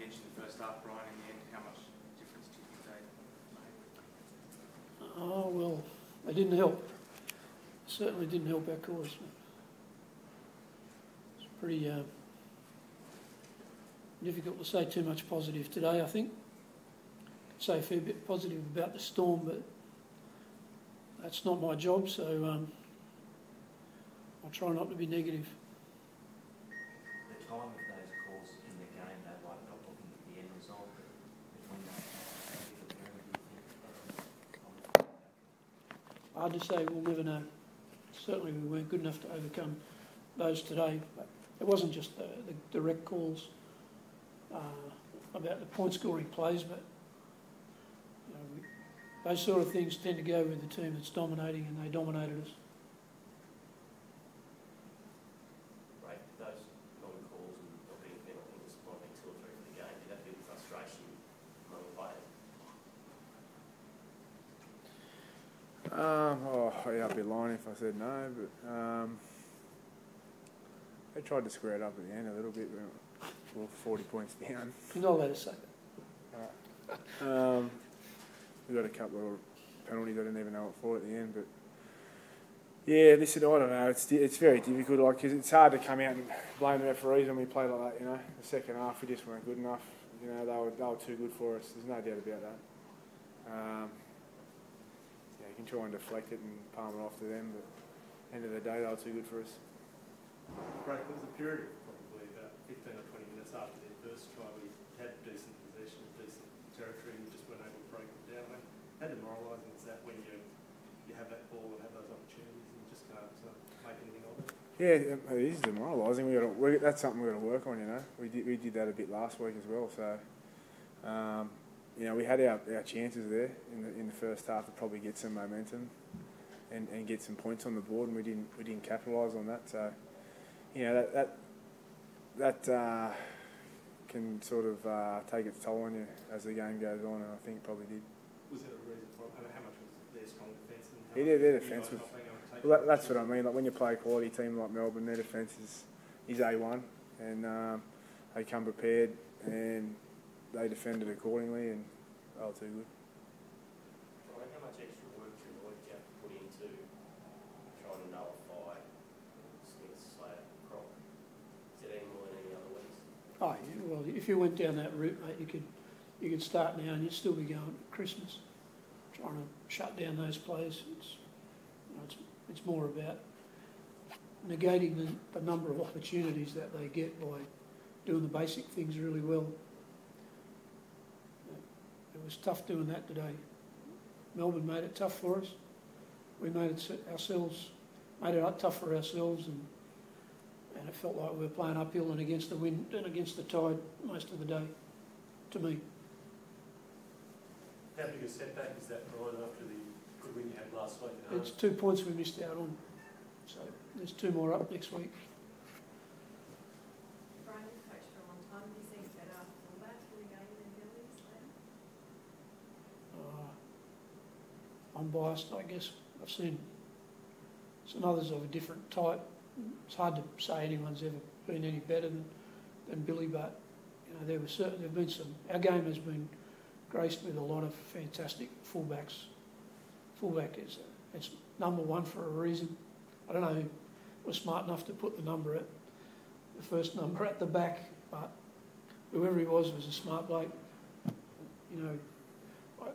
bench in the first half, Brian, in the end, how much difference do you think they made? Oh, well, they didn't help. Certainly didn't help our cause. It's pretty difficult to say too much positive today, I think. Could say a fair bit positive about the Storm, but that's not my job, so I'll try not to be negative. The time of those calls in the game, though, like not looking at the end result, but Hard to say, we'll never know. Certainly we weren't good enough to overcome those today, but it wasn't just the direct calls about the point scoring plays, but you know, those sort of things tend to go with the team that's dominating, and they dominated us. Right, those non-calls and not being fair, I think it was might have been 2 or 3 for the game. Did that feel frustration among the players? Yeah, I'd be lying if I said no, but they tried to square it up at the end a little bit, but we're 40 points down. You're not allowed to say that. We got a couple of penalties I didn't even know what for at the end, but yeah, listen, I don't know. It's very difficult, like, because it's hard to come out and blame the referees when we play like that. You know, the second half we just weren't good enough. You know, they were too good for us. There's no doubt about that. Yeah, you can try and deflect it and palm it off to them, but at the end of the day, they were too good for us. Right, there was a period of probably about 15 or 20 minutes after their first try we had decent possession, decent territory, and just weren't able to break them down. How demoralising is that when you have that ball and have those opportunities and you just can't make anything of it? Yeah, it is demoralising. That's something we've got to work on, you know. We did that a bit last week as well, so you know, we had our chances there in the first half to probably get some momentum and get some points on the board, and we didn't capitalise on that. So you know, that can sort of take its toll on you as the game goes on, and I think it probably did. Was there a reason for it? I mean, how much was their strong defence? Yeah, their defence was. Well, that's what I mean. Like when you play a quality team like Melbourne, their defence is A1, and they come prepared and they defended accordingly, and they were too good. Brian, how much extra work do you have to put into trying to nullify Smith's crop? Is it any more than any other weeks? Oh yeah, well, if you went down that route, mate, you could start now and you'd still be going at Christmas, trying to shut down those players. It's more about negating the number of opportunities that they get by doing the basic things really well. It was tough doing that today. Melbourne made it tough for us. We made it tough for ourselves, and it felt like we were playing uphill and against the wind and against the tide most of the day, to me. How big a setback is that, Brian, after the good win you had last week? It's 2 points we missed out on, so there's 2 more up next week. Brian, you've coached for a long time. Do you think better fullback in the game than Billy's there? I'm biased, I guess. I've seen some others of a different type. It's hard to say anyone's ever been any better than Billy, but you know, there've been some. Our game has been graced with a lot of fantastic fullbacks. Fullback it's number 1 for a reason. I don't know who was smart enough to put the first number at the back, but whoever he was a smart bloke. You know,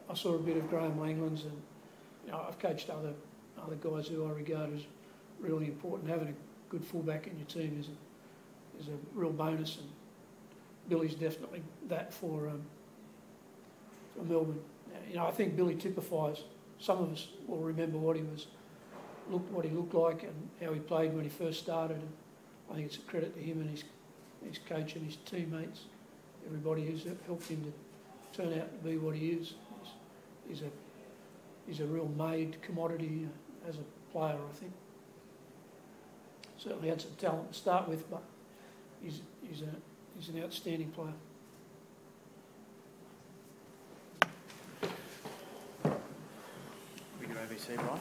I saw a bit of Graham Langland's, and you know, I've coached other guys who I regard as really important. Having a good fullback in your team is a real bonus, and Billy's definitely that for Melbourne. You know, I think Billy typifies. Some of us will remember what he looked like and how he played when he first started. And I think it's a credit to him and his coach and his teammates, everybody who's helped him to turn out to be what he is. He's a real made commodity as a player, I think. Certainly had some talent to start with, but he's an outstanding player. We can ABC, Brian.